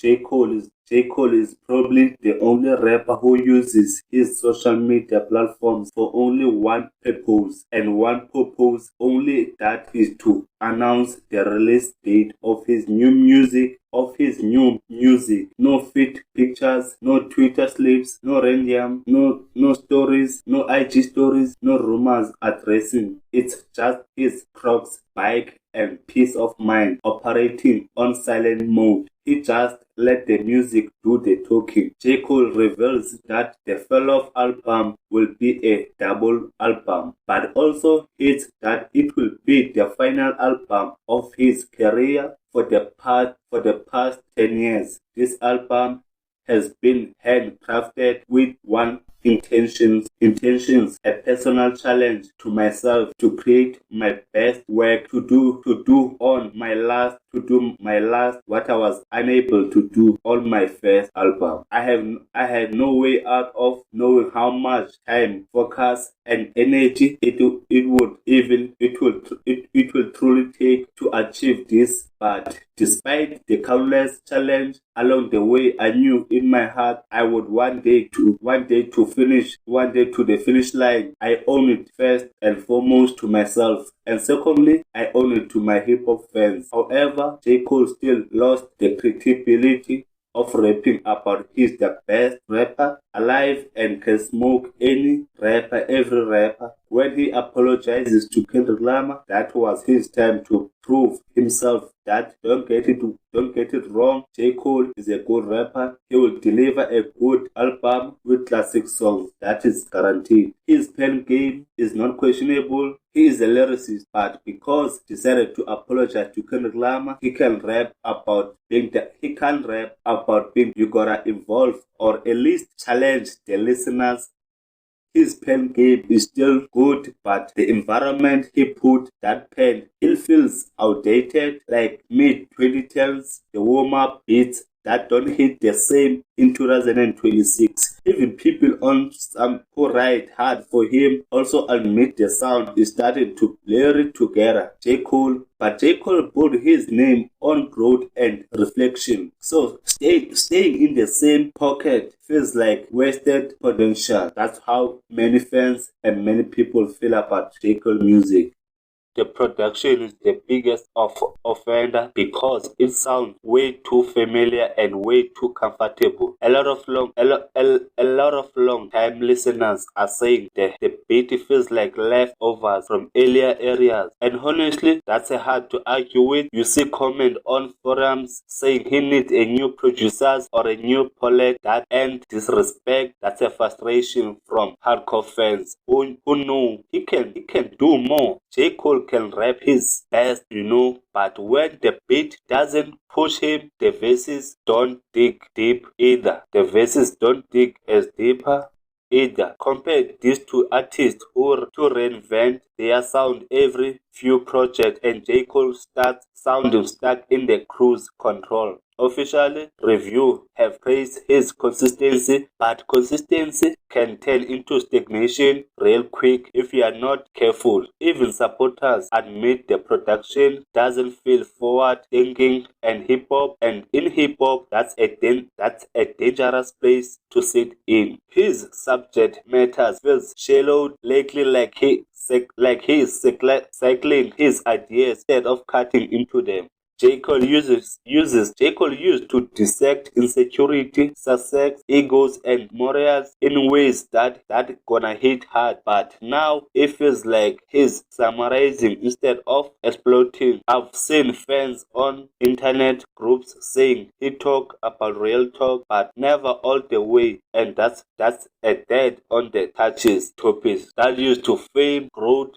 J. Cole is probably the only rapper who uses his social media platforms for only one purpose, and one purpose only, that is to announce the release date of his new music. No fit pictures, no Twitter slips, no random, no stories, no IG stories, no rumors addressing. It's just his Crocs, bike, and peace of mind operating on silent mode. He just let the music do the talking. J. Cole reveals that the Fall-Off album will be a double album, but also hints that it will be the final album of his career for the past 10 years. This album has been handcrafted with one intentions, a personal challenge to myself to create my best work, to do my last what I was unable to do on my first album. I had no way out of knowing how much time, focus, and energy it will truly take to achieve this. But despite the countless challenges along the way, I knew in my heart I would one day to the finish line. I owe it first and foremost to myself, and secondly, I owe it to my hip hop fans. However, J. Cole still lost the credibility of rapping about he's the best rapper alive and can smoke any rapper, every rapper. When he apologizes to Kendrick Lamar, that was his time to prove himself. That don't get it wrong. J. Cole is a good rapper. He will deliver a good album with classic songs. That is guaranteed. His pen game is not questionable. He is a lyricist, but because he decided to apologize to Kendrick Lamar, he can rap about being you gotta evolve, or at least challenge the listeners. His pen game is still good, but the environment he put that pen, it feels outdated, like mid-2010s. The warm-up beats that don't hit the same in 2026. Even people on some who ride hard for him also admit the sound is starting to blur together. But J. Cole put his name on growth and reflection. So staying in the same pocket feels like wasted potential. That's how many fans and many people feel about J. Cole music. The production is the biggest offender because it sounds way too familiar and way too comfortable. A lot of long time listeners are saying that the beat feels like leftovers from earlier areas, and honestly, that's hard to argue with. You see comment on forums saying he needs a new producers or a new palette. That and disrespect. That's a frustration from hardcore fans who know he can do more. J. Cole can rap his best, but when the beat doesn't push him, the verses don't dig deep either. The verses don't dig as deeper either. Compare these two artists who to reinvent their sound every few projects, and J. Cole starts sounding stuck in the cruise control. Officially, review have praised his consistency, but consistency can turn into stagnation real quick if you are not careful. Even supporters admit the production doesn't feel forward thinking, and in hip hop, that's a dangerous place to sit in. His subject matters feels shallow lately, like he is cycling his ideas instead of cutting into them. J. Cole used to dissect insecurity, success, egos, and morals in ways that gonna hit hard. But now it feels like he's summarizing instead of exploiting. I've seen fans on internet groups saying he talk about real talk, but never all the way, and that's a dead on the touches topics that used to fame, growth,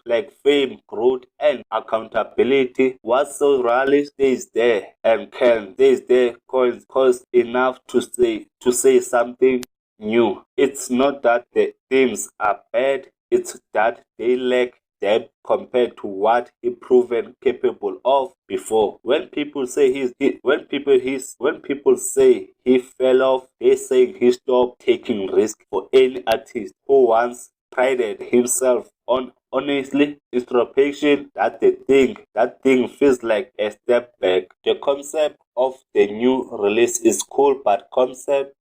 and accountability. What's so rarely stays there and can stays there cause enough to say something new. It's not that the themes are bad, it's that they lack depth compared to what he proven capable of before. When people say when people say he fell off, they say he stopped taking risks. For any artist who once prided himself honestly, introspection, that thing feels like a step back. The concept of the new release is cool, but concept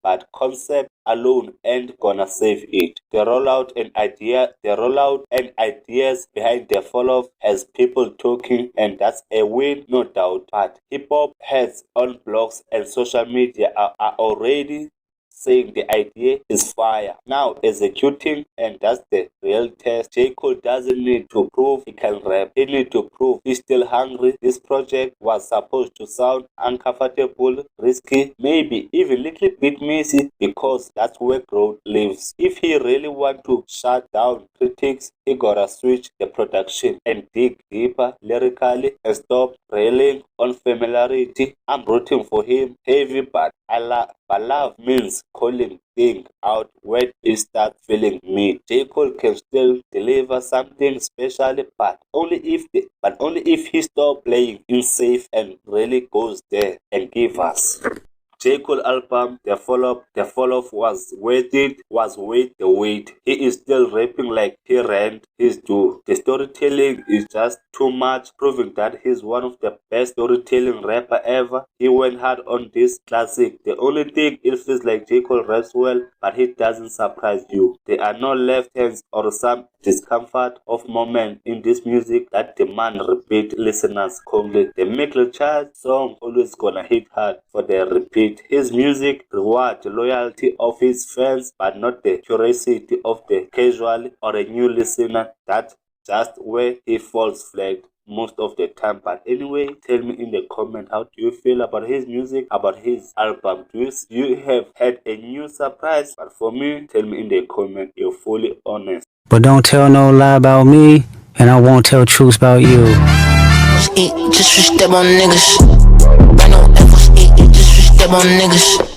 alone ain't gonna save it. The rollout and ideas behind the follow has people talking, and that's a win, no doubt. But hip hop heads on blogs and social media are already saying the idea is fire. Now executing, and that's the real test. J. Cole doesn't need to prove he can rap. He needs to prove he's still hungry. This project was supposed to sound uncomfortable, risky, maybe even little bit messy, because that's where growth lives. If he really want to shut down critics, he gotta switch the production and dig deeper lyrically and stop railing on familiarity. I'm rooting for him heavy, but love means calling things out when it starts feeling me. J. Cole can still deliver something special, but only if he stop playing in safe and really goes there and give us. J. Cole album, the follow-up was worth the wait. He is still rapping like he ran his due. The storytelling is just too much, proving that he's one of the best storytelling rapper ever. He went hard on this classic. The only thing it feels like J. Cole raps well, but he doesn't surprise you. There are no left hands or some discomfort of moment in this music that demand repeat listeners calmly. The Michael Child song always gonna hit hard for the repeat. His music rewards the loyalty of his fans, but not the curiosity of the casual or a new listener. That's just where he falls flat most of the time. But anyway, tell me in the comment, how do you feel about his music, about his album? Do you have had a new surprise? But for me, tell me in the comment, you're fully honest. But don't tell no lie about me, and I won't tell truths about you. Just step on niggas. Right no efforts, just step on niggas.